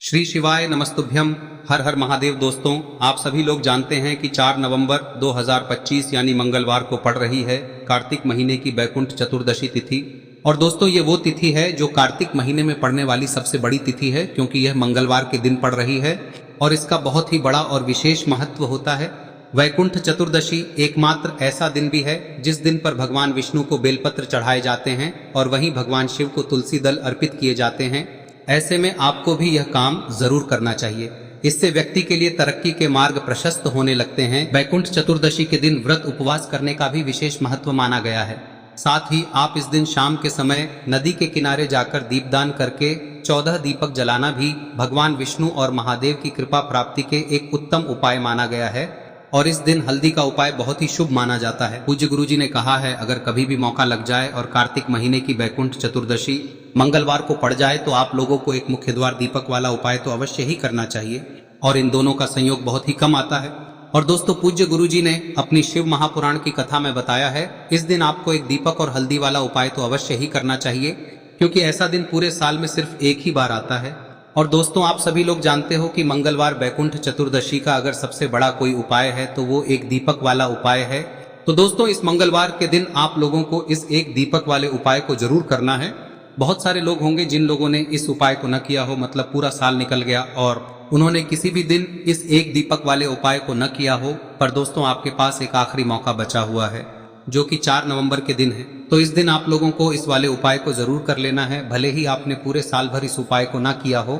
श्री शिवाय नमस्तुभ्यम। हर हर महादेव। दोस्तों, आप सभी लोग जानते हैं कि 4 नवंबर 2025 यानी मंगलवार को पड़ रही है कार्तिक महीने की बैकुंठ चतुर्दशी तिथि। और दोस्तों, ये वो तिथि है जो कार्तिक महीने में पड़ने वाली सबसे बड़ी तिथि है, क्योंकि यह मंगलवार के दिन पड़ रही है और इसका बहुत ही बड़ा और विशेष महत्व होता है। वैकुंठ चतुर्दशी एकमात्र ऐसा दिन भी है जिस दिन पर भगवान विष्णु को बेलपत्र चढ़ाए जाते हैं और वहीं भगवान शिव को तुलसी दल अर्पित किए जाते हैं। ऐसे में आपको भी यह काम जरूर करना चाहिए। इससे व्यक्ति के लिए तरक्की के मार्ग प्रशस्त होने लगते हैं। वैकुंठ चतुर्दशी के दिन व्रत उपवास करने का भी विशेष महत्व माना गया है। साथ ही आप इस दिन शाम के समय नदी के किनारे जाकर दीपदान करके 14 दीपक जलाना भी भगवान विष्णु और महादेव की कृपा प्राप्ति के एक उत्तम उपाय माना गया है। और इस दिन हल्दी का उपाय बहुत ही शुभ माना जाता है। पूज्य गुरुजी ने कहा है, अगर कभी भी मौका लग जाए और कार्तिक महीने की बैकुंठ चतुर्दशी मंगलवार को पड़ जाए तो आप लोगों को एक मुख्य द्वार दीपक वाला उपाय तो अवश्य ही करना चाहिए। और इन दोनों का संयोग बहुत ही कम आता है। और दोस्तों, पूज्य गुरुजी ने अपनी शिव महापुराण की कथा में बताया है, इस दिन आपको एक दीपक और हल्दी वाला उपाय तो अवश्य ही करना चाहिए, क्योंकि ऐसा दिन पूरे साल में सिर्फ एक ही बार आता है। और दोस्तों, आप सभी लोग जानते हो कि मंगलवार बैकुंठ चतुर्दशी का अगर सबसे बड़ा कोई उपाय है तो वो एक दीपक वाला उपाय है। तो दोस्तों, इस मंगलवार के दिन आप लोगों को इस एक दीपक वाले उपाय को जरूर करना है। बहुत सारे लोग होंगे जिन लोगों ने इस उपाय को न किया हो, मतलब पूरा साल निकल गया और उन्होंने किसी भी दिन इस एक दीपक वाले उपाय को न किया हो। पर दोस्तों, आपके पास एक आखिरी मौका बचा हुआ है, जो कि 4 नवंबर के दिन है। तो इस दिन आप लोगों को इस वाले उपाय को जरूर कर लेना है। भले ही आपने पूरे साल भर इस उपाय को ना किया हो,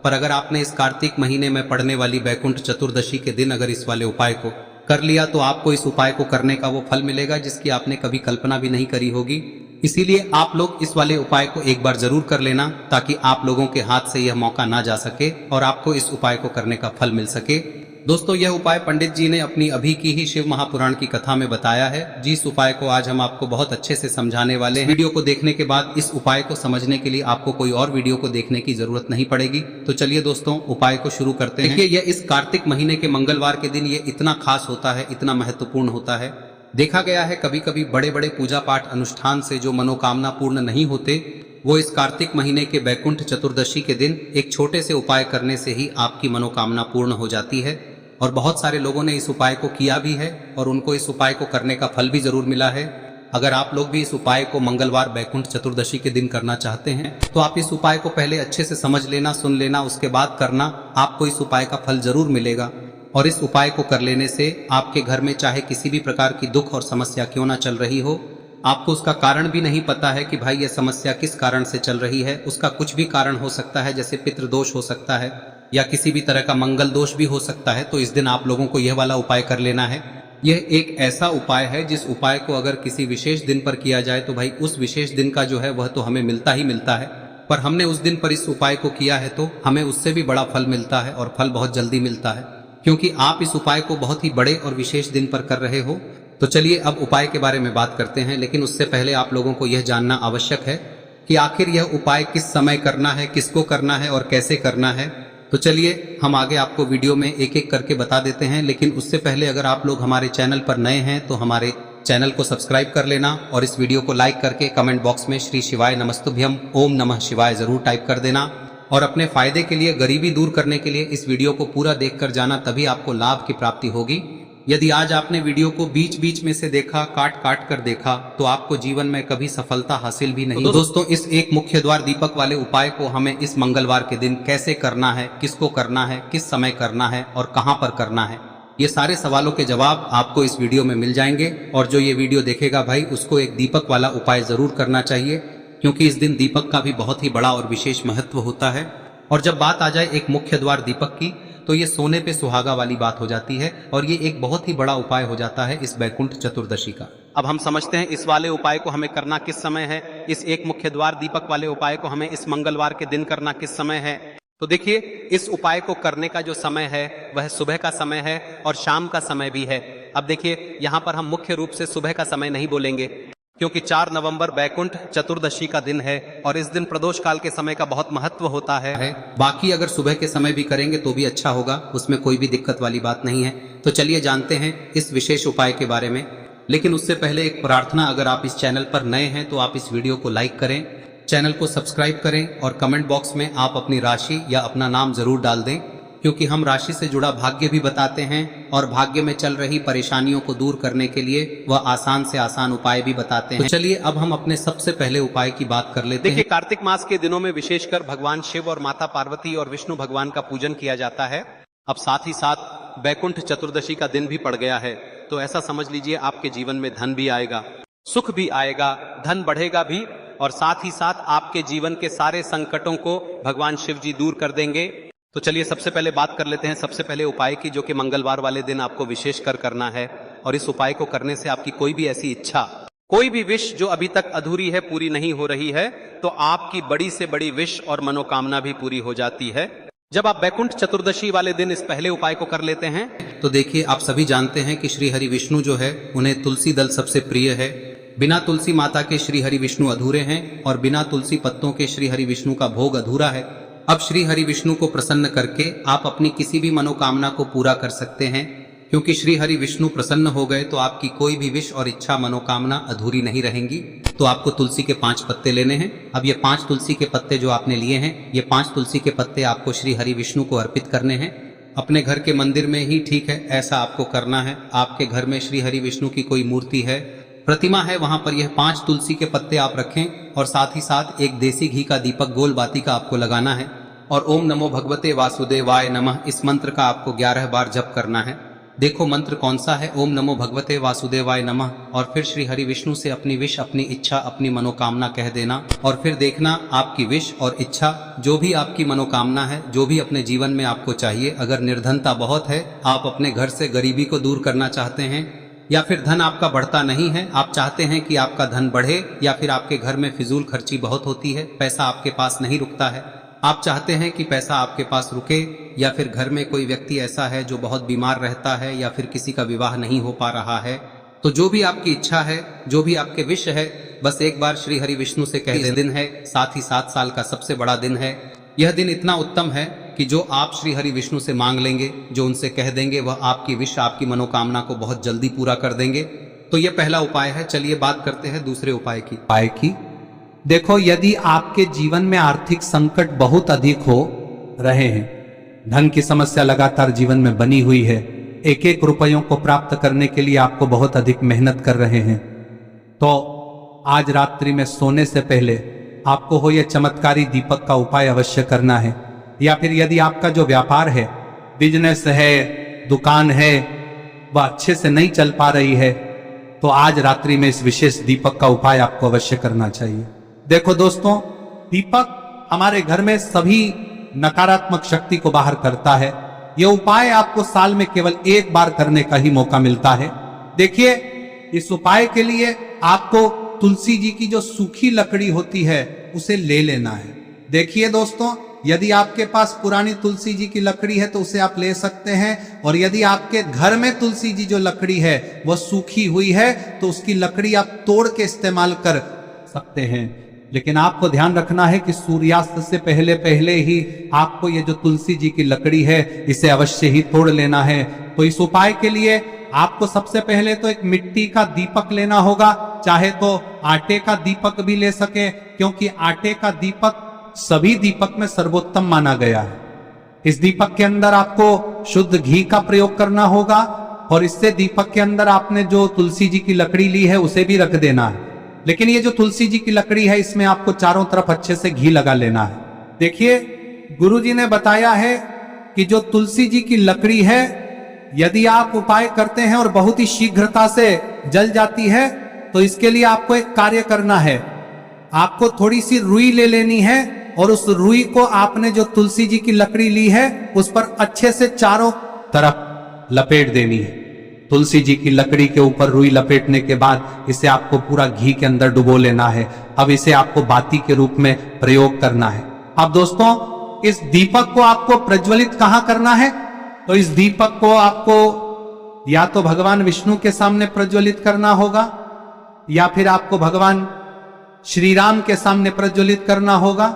पर अगर आपने इस कार्तिक महीने में पड़ने वाली बैकुंठ चतुर्दशी के दिन अगर इस वाले उपाय को कर लिया तो आपको इस उपाय को करने का वो फल मिलेगा जिसकी आपने कभी कल्पना भी नहीं करी होगी। इसीलिए आप लोग इस वाले उपाय को एक बार जरूर कर लेना, ताकि आप लोगों के हाथ से यह मौका ना जा सके और आपको इस उपाय को करने का फल मिल सके। दोस्तों, यह उपाय पंडित जी ने अपनी अभी की ही शिव महापुराण की कथा में बताया है, जिस उपाय को आज हम आपको बहुत अच्छे से समझाने वाले हैं। वीडियो को देखने के बाद इस उपाय को समझने के लिए आपको कोई और वीडियो को देखने की जरूरत नहीं पड़ेगी। तो चलिए दोस्तों, उपाय को शुरू करते हैं। देखिए, यह इस कार्तिक महीने के मंगलवार के दिन ये इतना खास होता है, इतना महत्वपूर्ण होता है। देखा गया है कभी कभी बड़े बड़े पूजा पाठ अनुष्ठान से जो मनोकामना पूर्ण नहीं होते, वो इस कार्तिक महीने के बैकुंठ चतुर्दशी के दिन एक छोटे से उपाय करने से ही आपकी मनोकामना पूर्ण हो जाती है। और बहुत सारे लोगों ने इस उपाय को किया भी है और उनको इस उपाय को करने का फल भी जरूर मिला है। अगर आप लोग भी इस उपाय को मंगलवार बैकुंठ चतुर्दशी के दिन करना चाहते हैं तो आप इस उपाय को पहले अच्छे से समझ लेना, सुन लेना, उसके बाद करना। आपको इस उपाय का फल जरूर मिलेगा। और इस उपाय को कर लेने से आपके घर में चाहे किसी भी प्रकार की दुख और समस्या क्यों ना चल रही हो, आपको उसका कारण भी नहीं पता है कि भाई यह समस्या किस कारण से चल रही है, उसका कुछ भी कारण हो सकता है, जैसे पितृदोष हो सकता है या किसी भी तरह का मंगल दोष भी हो सकता है। तो इस दिन आप लोगों को यह वाला उपाय कर लेना है। यह एक ऐसा उपाय है जिस उपाय को अगर किसी विशेष दिन पर किया जाए तो भाई उस विशेष दिन का जो है वह तो हमें मिलता ही मिलता है। पर हमने उस दिन पर इस उपाय को किया है तो हमें उससे भी बड़ा फल मिलता है, और फल बहुत जल्दी मिलता है, क्योंकि आप इस उपाय को बहुत ही बड़े और विशेष दिन पर कर रहे हो। तो चलिए अब उपाय के बारे में बात करते हैं, लेकिन उससे पहले आप लोगों को यह जानना आवश्यक है कि आखिर यह उपाय किस समय करना है, किसको करना है और कैसे करना है। तो चलिए हम आगे आपको वीडियो में एक एक करके बता देते हैं। लेकिन उससे पहले अगर आप लोग हमारे चैनल पर नए हैं तो हमारे चैनल को सब्सक्राइब कर लेना और इस वीडियो को लाइक करके कमेंट बॉक्स में श्री शिवाय नमस्तुभ्यम ओम नमः शिवाय जरूर टाइप कर देना। और अपने फायदे के लिए, गरीबी दूर करने के लिए इस वीडियो को पूरा देखकर जाना, तभी आपको लाभ की प्राप्ति होगी। यदि आज आपने वीडियो को बीच बीच में से देखा, काट काट कर देखा, तो आपको जीवन में कभी सफलता हासिल भी नहीं। तो दोस्तों, इस एक मुख्य द्वार दीपक वाले उपाय को हमें इस मंगलवार के दिन कैसे करना है, किसको करना है, किस समय करना है और कहां पर करना है, ये सारे सवालों के जवाब आपको इस वीडियो में मिल जाएंगे। और जो ये वीडियो देखेगा भाई, उसको एक दीपक वाला उपाय जरूर करना चाहिए, क्योंकि इस दिन दीपक का भी बहुत ही बड़ा और विशेष महत्व होता है। और जब बात आ जाए एक मुख्य द्वार दीपक की, तो ये सोने पे सुहागा वाली बात हो जाती है और ये एक बहुत ही बड़ा उपाय हो जाता है इस बैकुंठ चतुर्दशी का। अब हम समझते हैं इस वाले उपाय को हमें करना किस समय है। इस एक मुख्य द्वार दीपक वाले उपाय को हमें इस मंगलवार के दिन करना किस समय है। तो देखिए, इस उपाय को करने का जो समय है वह सुबह का समय है और शाम का समय भी है। अब देखिए, यहाँ पर हम मुख्य रूप से सुबह का समय नहीं बोलेंगे, क्योंकि 4 नवंबर बैकुंठ चतुर्दशी का दिन है और इस दिन प्रदोष काल के समय का बहुत महत्व होता है। बाकी अगर सुबह के समय भी करेंगे तो भी अच्छा होगा, उसमें कोई भी दिक्कत वाली बात नहीं है। तो चलिए जानते हैं इस विशेष उपाय के बारे में। लेकिन उससे पहले एक प्रार्थना, अगर आप इस चैनल पर नए हैं तो आप इस वीडियो को लाइक करें चैनल को सब्सक्राइब करें और कमेंट बॉक्स में आप अपनी राशि या अपना नाम जरूर डाल दें, क्योंकि हम राशि से जुड़ा भाग्य भी बताते हैं और भाग्य में चल रही परेशानियों को दूर करने के लिए वह आसान से आसान उपाय भी बताते हैं। तो चलिए अब हम अपने सबसे पहले उपाय की बात कर लेते हैं। देखिए, कार्तिक मास के दिनों में विशेषकर भगवान शिव और माता पार्वती और विष्णु भगवान का पूजन किया जाता है। अब साथ ही साथ बैकुंठ चतुर्दशी का दिन भी पड़ गया है, तो ऐसा समझ लीजिए आपके जीवन में धन भी आएगा, सुख भी आएगा, धन बढ़ेगा भी, और साथ ही साथ आपके जीवन के सारे संकटों को भगवान शिव जी दूर कर देंगे। तो चलिए सबसे पहले बात कर लेते हैं सबसे पहले उपाय की, जो कि मंगलवार वाले दिन आपको विशेष कर करना है। और इस उपाय को करने से आपकी कोई भी ऐसी इच्छा, कोई भी विश जो अभी तक अधूरी है, पूरी नहीं हो रही है, तो आपकी बड़ी से बड़ी विश और मनोकामना भी पूरी हो जाती है जब आप बैकुंठ चतुर्दशी वाले दिन इस पहले उपाय को कर लेते हैं। तो देखिए, आप सभी जानते हैं कि श्री हरि विष्णु जो है उन्हें तुलसी दल सबसे प्रिय है। बिना तुलसी माता के श्री हरि विष्णु अधूरे हैं और बिना तुलसी पत्तों के श्री हरि विष्णु का भोग अधूरा है। अब श्री हरि विष्णु को प्रसन्न करके आप अपनी किसी भी मनोकामना को पूरा कर सकते हैं, क्योंकि श्री हरि विष्णु प्रसन्न हो गए तो आपकी कोई भी विश और इच्छा मनोकामना अधूरी नहीं रहेंगी। तो आपको तुलसी के 5 पत्ते लेने हैं। अब ये 5 तुलसी के पत्ते जो आपने लिए हैं, ये 5 तुलसी के पत्ते आपको श्री हरि विष्णु को अर्पित करने हैं। अपने घर के मंदिर में ही ठीक है, ऐसा आपको करना है। आपके घर में श्री हरि विष्णु की कोई मूर्ति है, प्रतिमा है, वहां पर यह 5 तुलसी के पत्ते आप रखें और साथ ही साथ एक देसी घी का दीपक गोल बाती का आपको लगाना है और ओम नमो भगवते वासुदेवाय नमः इस मंत्र का आपको 11 बार जप करना है। देखो मंत्र कौन सा है, ओम नमो भगवते वासुदेवाय नमः, और फिर श्री हरि विष्णु से अपनी विश, अपनी इच्छा, अपनी मनोकामना कह देना और फिर देखना आपकी विश और इच्छा, जो भी आपकी मनोकामना है, जो भी अपने जीवन में आपको चाहिए। अगर निर्धनता बहुत है, आप अपने घर से गरीबी को दूर करना चाहते हैं, या फिर धन आपका बढ़ता नहीं है, आप चाहते हैं कि आपका धन बढ़े, या फिर आपके घर में फिजूल खर्ची बहुत होती है, पैसा आपके पास नहीं रुकता है, आप चाहते हैं कि पैसा आपके पास रुके, या फिर घर में कोई व्यक्ति ऐसा है जो बहुत बीमार रहता है, या फिर किसी का विवाह नहीं हो पा रहा है, तो जो भी आपकी इच्छा है, जो भी आपके विश है, बस एक बार श्री हरि विष्णु से कह दें। दिन है, साथ ही 7 साल का सबसे बड़ा दिन है। यह दिन इतना उत्तम है कि जो आप श्री हरि विष्णु से मांग लेंगे, जो उनसे कह देंगे, वह आपकी विश, आपकी मनोकामना को बहुत जल्दी पूरा कर देंगे। तो यह पहला उपाय है। चलिए बात करते हैं दूसरे उपाय की। देखो, यदि आपके जीवन में आर्थिक संकट बहुत अधिक हो रहे हैं, धन की समस्या लगातार जीवन में बनी हुई है, एक एक रुपयों को प्राप्त करने के लिए आपको बहुत अधिक मेहनत कर रहे हैं, तो आज रात्रि में सोने से पहले आपको हो यह चमत्कारी दीपक का उपाय अवश्य करना है। या फिर यदि आपका जो व्यापार है, बिजनेस है, दुकान है, वह अच्छे से नहीं चल पा रही है, तो आज रात्रि में इस विशेष दीपक का उपाय आपको अवश्य करना चाहिए। देखो दोस्तों, दीपक हमारे घर में सभी नकारात्मक शक्ति को बाहर करता है। यह उपाय आपको साल में केवल एक बार करने का ही मौका मिलता है। देखिए, इस उपाय के लिए आपको तुलसी जी की जो सूखी लकड़ी होती है उसे ले लेना है। देखिए दोस्तों, यदि आपके पास पुरानी तुलसी जी की लकड़ी है तो उसे आप ले सकते हैं, और यदि आपके घर में तुलसी जी जो लकड़ी है वह सूखी हुई है तो उसकी लकड़ी आप तोड़ के इस्तेमाल कर सकते हैं। लेकिन आपको ध्यान रखना है कि सूर्यास्त से पहले पहले ही आपको ये जो तुलसी जी की लकड़ी है इसे अवश्य ही तोड़ लेना है। तो इस उपाय के लिए आपको सबसे पहले तो एक मिट्टी का दीपक लेना होगा, चाहे तो आटे का दीपक भी ले सके, क्योंकि आटे का दीपक सभी दीपक में सर्वोत्तम माना गया है। इस दीपक के अंदर आपको शुद्ध घी का प्रयोग करना होगा, और इससे दीपक के अंदर आपने जो तुलसी जी की लकड़ी ली है उसे भी रख देना है। लेकिन ये जो तुलसी जी की लकड़ी है, इसमें आपको चारों तरफ अच्छे से घी लगा लेना है। देखिए, गुरुजी ने बताया है कि जो तुलसी जी की लकड़ी है, यदि आप उपाय करते हैं और बहुत ही शीघ्रता से जल जाती है, तो इसके लिए आपको एक कार्य करना है। आपको थोड़ी सी रुई ले लेनी है और उस रुई को आपने जो तुलसी जी की लकड़ी ली है उस पर अच्छे से चारों तरफ लपेट देनी है। तुलसी जी की लकड़ी के ऊपर रुई लपेटने के बाद इसे आपको पूरा घी के अंदर डुबो लेना है। अब इसे आपको बाती के रूप में प्रयोग करना है। अब दोस्तों, इस दीपक को आपको प्रज्वलित कहां करना है? तो इस दीपक को आपको या तो भगवान विष्णु के सामने प्रज्वलित करना होगा, या फिर आपको भगवान श्री राम के सामने प्रज्वलित करना होगा,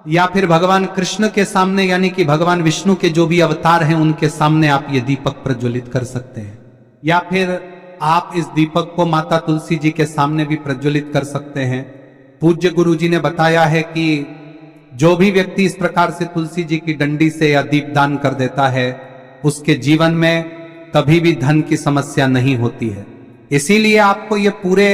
या फिर भगवान कृष्ण के सामने, यानी कि भगवान विष्णु के जो भी अवतार हैं उनके सामने आप ये दीपक प्रज्वलित कर सकते हैं। या फिर आप इस दीपक को माता तुलसी जी के सामने भी प्रज्वलित कर सकते हैं। पूज्य गुरु जी ने बताया है कि जो भी व्यक्ति इस प्रकार से तुलसी जी की डंडी से या दीपदान कर देता है, उसके जीवन में कभी भी धन की समस्या नहीं होती है। इसीलिए आपको ये पूरे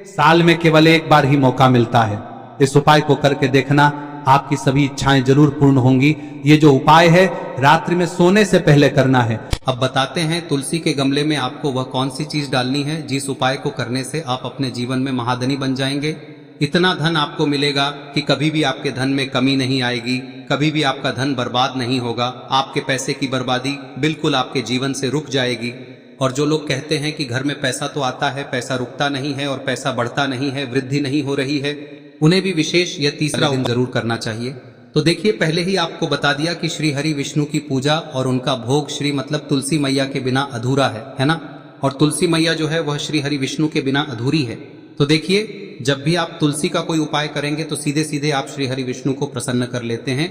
साल में केवल एक बार ही मौका मिलता है। इस उपाय को करके देखना, आपकी सभी इच्छाएं जरूर पूर्ण होंगी। ये जो उपाय है रात्रि में सोने से पहले करना है। अब बताते हैं तुलसी के गमले में आपको वह कौन सी चीज डालनी है जिस उपाय को करने से आप अपने जीवन में महाधनी बन जाएंगे। इतना धन आपको मिलेगा कि कभी भी आपके धन में कमी नहीं आएगी, कभी भी आपका धन बर्बाद नहीं होगा। आपके पैसे की बर्बादी बिल्कुल आपके जीवन से रुक जाएगी। और जो लोग कहते हैं कि घर में पैसा तो आता है, पैसा रुकता नहीं है और पैसा बढ़ता नहीं है, वृद्धि नहीं हो रही है, उन्हें भी विशेष यह तीसरा दिन जरूर करना चाहिए। तो देखिए, पहले ही आपको बता दिया कि श्री हरि विष्णु की पूजा और उनका भोग श्री मतलब तुलसी मैया के बिना अधूरा है ना। और तुलसी मैया जो है वह श्री हरि विष्णु के बिना अधूरी है। तो देखिए, जब भी आप तुलसी का कोई उपाय करेंगे तो सीधे सीधे आप श्री हरि विष्णु को प्रसन्न कर लेते हैं।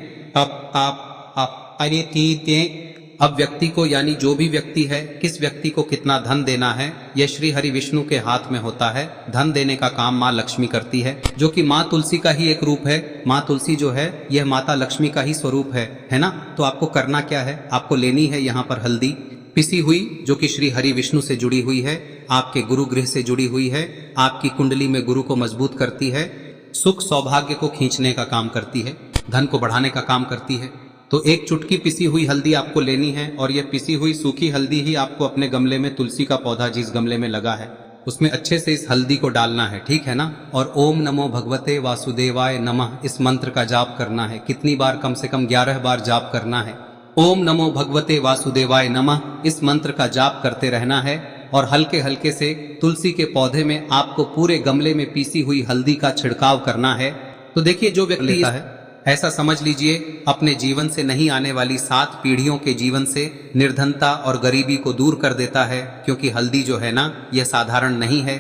अब व्यक्ति को, यानी जो भी व्यक्ति है, किस व्यक्ति को कितना धन देना है, यह श्री हरि विष्णु के हाथ में होता है। धन देने का काम माँ लक्ष्मी करती है, जो कि माँ तुलसी का ही एक रूप है। माँ तुलसी जो है यह माता लक्ष्मी का ही स्वरूप है ना। तो आपको करना क्या है, आपको लेनी है यहाँ पर हल्दी पिसी हुई, जो कि श्री हरि विष्णु से जुड़ी हुई है, आपके गुरु गृह से जुड़ी हुई है, आपकी कुंडली में गुरु को मजबूत करती है, सुख सौभाग्य को खींचने का काम करती है, धन को बढ़ाने का काम करती है। तो एक चुटकी पिसी हुई हल्दी आपको लेनी है और यह पिसी हुई सूखी हल्दी ही आपको अपने गमले में, तुलसी का पौधा जिस गमले में लगा है उसमें अच्छे से इस हल्दी को डालना है, ठीक है ना। और ओम नमो भगवते वासुदेवाय नमः इस मंत्र का जाप करना है। कितनी बार? कम से कम 11 बार जाप करना है। ओम नमो भगवते वासुदेवाय नमः इस मंत्र का जाप करते रहना है। और हल्के हल्के से तुलसी के पौधे में आपको पूरे गमले में पीसी हुई हल्दी का छिड़काव करना है। तो देखिए, जो व्यक्ति लेता है, ऐसा समझ लीजिए अपने जीवन से नहीं आने वाली 7 पीढ़ियों के जीवन से निर्धनता और गरीबी को दूर कर देता है। क्योंकि हल्दी जो है ना, यह साधारण नहीं है।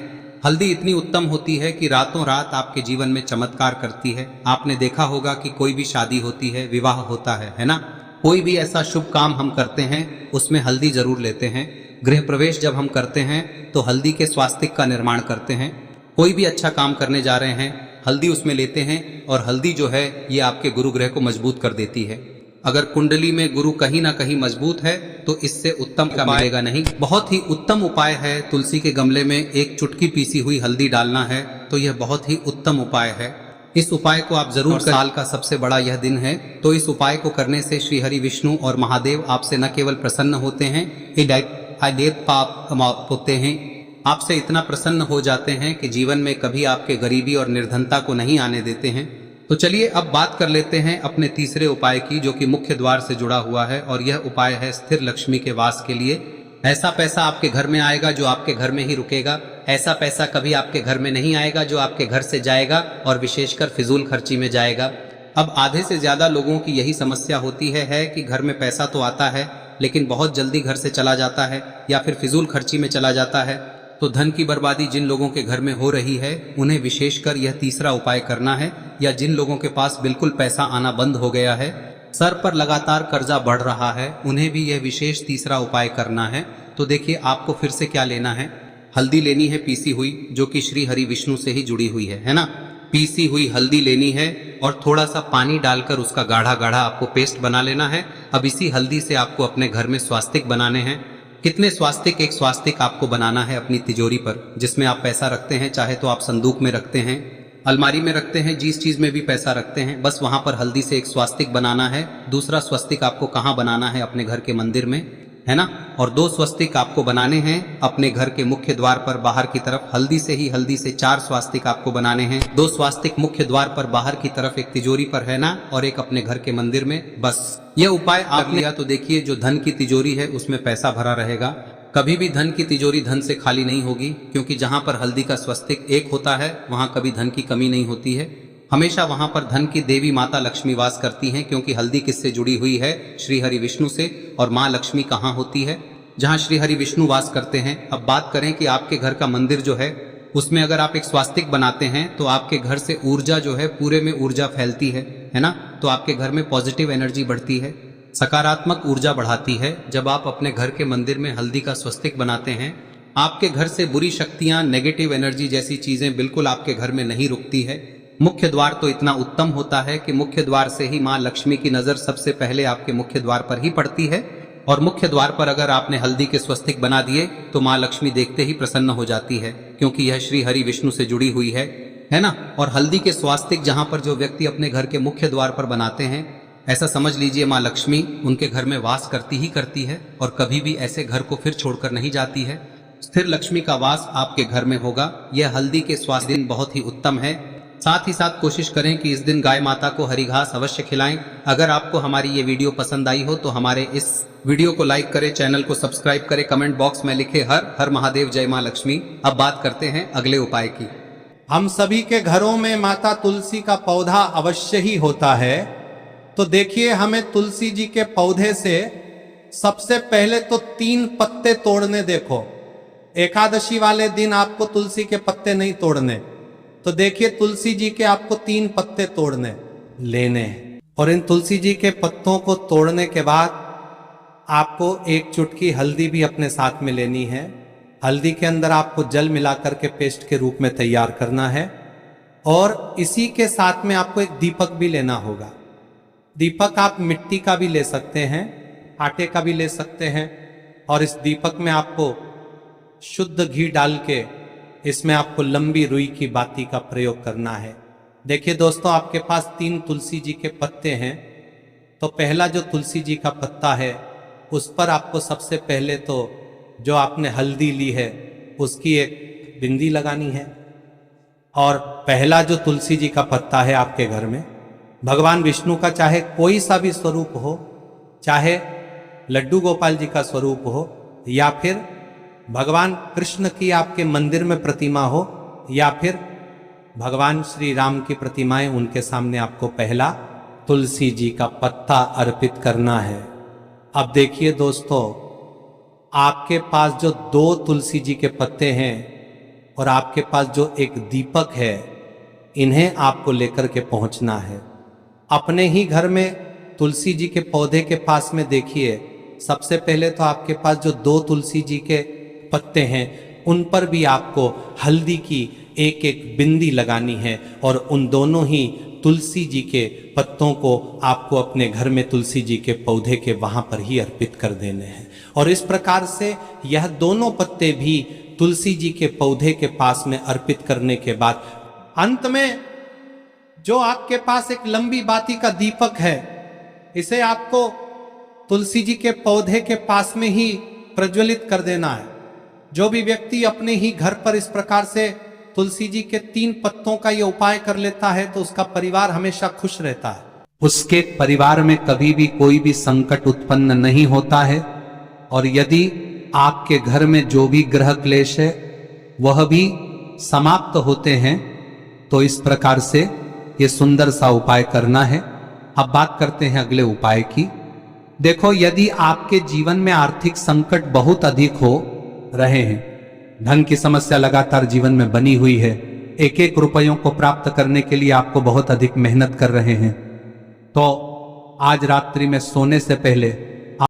हल्दी इतनी उत्तम होती है कि रातों रात आपके जीवन में चमत्कार करती है। आपने देखा होगा कि कोई भी शादी होती है, विवाह होता है ना, कोई भी ऐसा शुभ काम हम करते हैं उसमें हल्दी जरूर लेते हैं। गृह प्रवेश जब हम करते हैं तो हल्दी के स्वास्तिक का निर्माण करते हैं। कोई भी अच्छा काम करने जा रहे हैं, हल्दी उसमें लेते हैं। और हल्दी जो है ये आपके गुरु ग्रह को मजबूत कर देती है। अगर कुंडली में गुरु कहीं ना कहीं मजबूत है तो इससे उत्तम का मिलेगा नहीं। बहुत ही उत्तम उपाय है, तुलसी के गमले में एक चुटकी पीसी हुई हल्दी डालना है। तो यह बहुत ही उत्तम उपाय है। इस उपाय को आप जरूर, साल का सबसे बड़ा यह दिन है, तो इस उपाय को करने से श्री हरि विष्णु और महादेव आपसे न केवल प्रसन्न होते हैं, पाप होते हैं, आपसे इतना प्रसन्न हो जाते हैं कि जीवन में कभी आपके गरीबी और निर्धनता को नहीं आने देते हैं। तो चलिए अब बात कर लेते हैं अपने तीसरे उपाय की, जो कि मुख्य द्वार से जुड़ा हुआ है। और यह उपाय है स्थिर लक्ष्मी के वास के लिए। ऐसा पैसा आपके घर में आएगा जो आपके घर में ही रुकेगा। ऐसा पैसा कभी आपके घर में नहीं आएगा जो आपके घर से जाएगा और विशेषकर फिजूल खर्ची में जाएगा। अब आधे से ज्यादा लोगों की यही समस्या होती है कि घर में पैसा तो आता है लेकिन बहुत जल्दी घर से चला जाता है या फिर फिजूल खर्ची में चला जाता है। तो धन की बर्बादी जिन लोगों के घर में हो रही है उन्हें विशेषकर यह तीसरा उपाय करना है। या जिन लोगों के पास बिल्कुल पैसा आना बंद हो गया है, सर पर लगातार कर्जा बढ़ रहा है, उन्हें भी यह विशेष तीसरा उपाय करना है। तो देखिए, आपको फिर से क्या लेना है, हल्दी लेनी है पीसी हुई, जो कि श्री हरि विष्णु से ही जुड़ी हुई है ना। पीसी हुई हल्दी लेनी है और थोड़ा सा पानी डालकर उसका गाढ़ा गाढ़ा आपको पेस्ट बना लेना है। अब इसी हल्दी से आपको अपने घर में स्वास्तिक बनाने हैं। कितने स्वास्तिक? एक स्वास्तिक आपको बनाना है अपनी तिजोरी पर, जिसमें आप पैसा रखते हैं। चाहे तो आप संदूक में रखते हैं, अलमारी में रखते हैं, जिस चीज में भी पैसा रखते हैं, बस वहां पर हल्दी से एक स्वास्तिक बनाना है। दूसरा स्वस्तिक आपको कहाँ बनाना है? अपने घर के मंदिर में, है ना। और 2 स्वस्तिक आपको बनाने हैं अपने घर के मुख्य द्वार पर बाहर की तरफ। हल्दी से 4 स्वास्तिक आपको बनाने हैं। 2 स्वास्तिक मुख्य द्वार पर बाहर की तरफ, एक तिजोरी पर, है ना, और एक अपने घर के मंदिर में। बस यह उपाय आप लिया तो देखिए, जो धन की तिजोरी है उसमें पैसा भरा रहेगा। कभी भी धन की तिजोरी धन से खाली नहीं होगी, क्योंकि जहां पर हल्दी का स्वस्तिक एक होता है वहां कभी धन की कमी नहीं होती है। हमेशा वहां पर धन की देवी माता लक्ष्मी वास करती हैं, क्योंकि हल्दी किससे जुड़ी हुई है? श्री हरि विष्णु से। और माँ लक्ष्मी कहाँ होती है? जहाँ श्री हरि विष्णु वास करते हैं। अब बात करें कि आपके घर का मंदिर जो है उसमें अगर आप एक स्वास्तिक बनाते हैं तो आपके घर से ऊर्जा जो है, पूरे में ऊर्जा फैलती है ना। तो आपके घर में पॉजिटिव एनर्जी बढ़ती है, सकारात्मक ऊर्जा बढ़ाती है। जब आप अपने घर के मंदिर में हल्दी का स्वस्तिक बनाते हैं, आपके घर से बुरी शक्तियां, नेगेटिव एनर्जी जैसी चीजें बिल्कुल आपके घर में नहीं रुकती है। मुख्य द्वार तो इतना उत्तम होता है कि मुख्य द्वार से ही माँ लक्ष्मी की नजर सबसे पहले आपके मुख्य द्वार पर ही पड़ती है, और मुख्य द्वार पर अगर आपने हल्दी के स्वस्तिक बना दिए तो माँ लक्ष्मी देखते ही प्रसन्न हो जाती है, क्योंकि यह श्री हरि विष्णु से जुड़ी हुई है ना। और हल्दी के स्वास्तिक जहां पर जो व्यक्ति अपने घर के मुख्य द्वार पर बनाते हैं, ऐसा समझ लीजिए माँ लक्ष्मी उनके घर में वास करती ही करती है, और कभी भी ऐसे घर को फिर छोड़कर नहीं जाती है। स्थिर लक्ष्मी का वास आपके घर में होगा। यह हल्दी के स्वास्थ्य दिन बहुत ही उत्तम है। साथ ही साथ कोशिश करें कि इस दिन गाय माता को हरी घास अवश्य खिलाएं। अगर आपको हमारी ये वीडियो पसंद आई हो तो हमारे इस वीडियो को लाइक करें, चैनल को सब्सक्राइब करें, कमेंट बॉक्स में लिखे हर हर महादेव, जय माँ लक्ष्मी। अब बात करते हैं अगले उपाय की। हम सभी के घरों में माता तुलसी का पौधा अवश्य ही होता है। तो देखिए, हमें तुलसी जी के पौधे से सबसे पहले तो 3 पत्ते तोड़ने। देखो, एकादशी वाले दिन आपको तुलसी के पत्ते नहीं तोड़ने। तो देखिए, तुलसी जी के आपको 3 पत्ते तोड़ने लेने हैं, और इन तुलसी जी के पत्तों को तोड़ने के बाद आपको 1 चुटकी हल्दी भी अपने साथ में लेनी है। हल्दी के अंदर आपको जल मिलाकर के पेस्ट के रूप में तैयार करना है, और इसी के साथ में आपको एक दीपक भी लेना होगा। दीपक आप मिट्टी का भी ले सकते हैं, आटे का भी ले सकते हैं, और इस दीपक में आपको शुद्ध घी डाल के इसमें आपको लंबी रुई की बाती का प्रयोग करना है। देखिए दोस्तों, आपके पास 3 तुलसी जी के पत्ते हैं। तो पहला जो तुलसी जी का पत्ता है उस पर आपको सबसे पहले तो जो आपने हल्दी ली है उसकी एक बिंदी लगानी है। और पहला जो तुलसी जी का पत्ता है आपके घर में, भगवान विष्णु का चाहे कोई सा भी स्वरूप हो, चाहे लड्डू गोपाल जी का स्वरूप हो, या फिर भगवान कृष्ण की आपके मंदिर में प्रतिमा हो, या फिर भगवान श्री राम की प्रतिमाएं, उनके सामने आपको पहला तुलसी जी का पत्ता अर्पित करना है। अब देखिए दोस्तों, आपके पास जो 2 तुलसी जी के पत्ते हैं और आपके पास जो एक दीपक है, इन्हें आपको लेकर के पहुंचना है। अपने ही घर में तुलसी जी के पौधे के पास में देखिए, सबसे पहले तो आपके पास जो 2 तुलसी जी के पत्ते हैं उन पर भी आपको हल्दी की एक बिंदी लगानी है, और उन दोनों ही तुलसी जी के पत्तों को आपको अपने घर में तुलसी जी के पौधे के वहां पर ही अर्पित कर देने हैं। और इस प्रकार से यह दोनों पत्ते भी तुलसी जी के पौधे के पास में अर्पित करने के बाद अंत में जो आपके पास एक लंबी बाती का दीपक है, इसे आपको तुलसी जी के पौधे के पास में ही प्रज्वलित कर देना है। जो भी व्यक्ति अपने ही घर पर इस प्रकार से तुलसी जी के 3 पत्तों का ये उपाय कर लेता है तो उसका परिवार हमेशा खुश रहता है। उसके परिवार में कभी भी कोई भी संकट उत्पन्न नहीं होता है, और यदि आपके घर में जो भी ग्रह क्लेश है वह भी समाप्त होते हैं। तो इस प्रकार से ये सुंदर सा उपाय करना है। अब बात करते हैं अगले उपाय की। देखो, यदि आपके जीवन में आर्थिक संकट बहुत अधिक हो रहे हैं, धन की समस्या लगातार जीवन में बनी हुई है, एक रुपयों को प्राप्त करने के लिए आपको बहुत अधिक मेहनत कर रहे हैं, तो आज रात्रि में सोने से पहले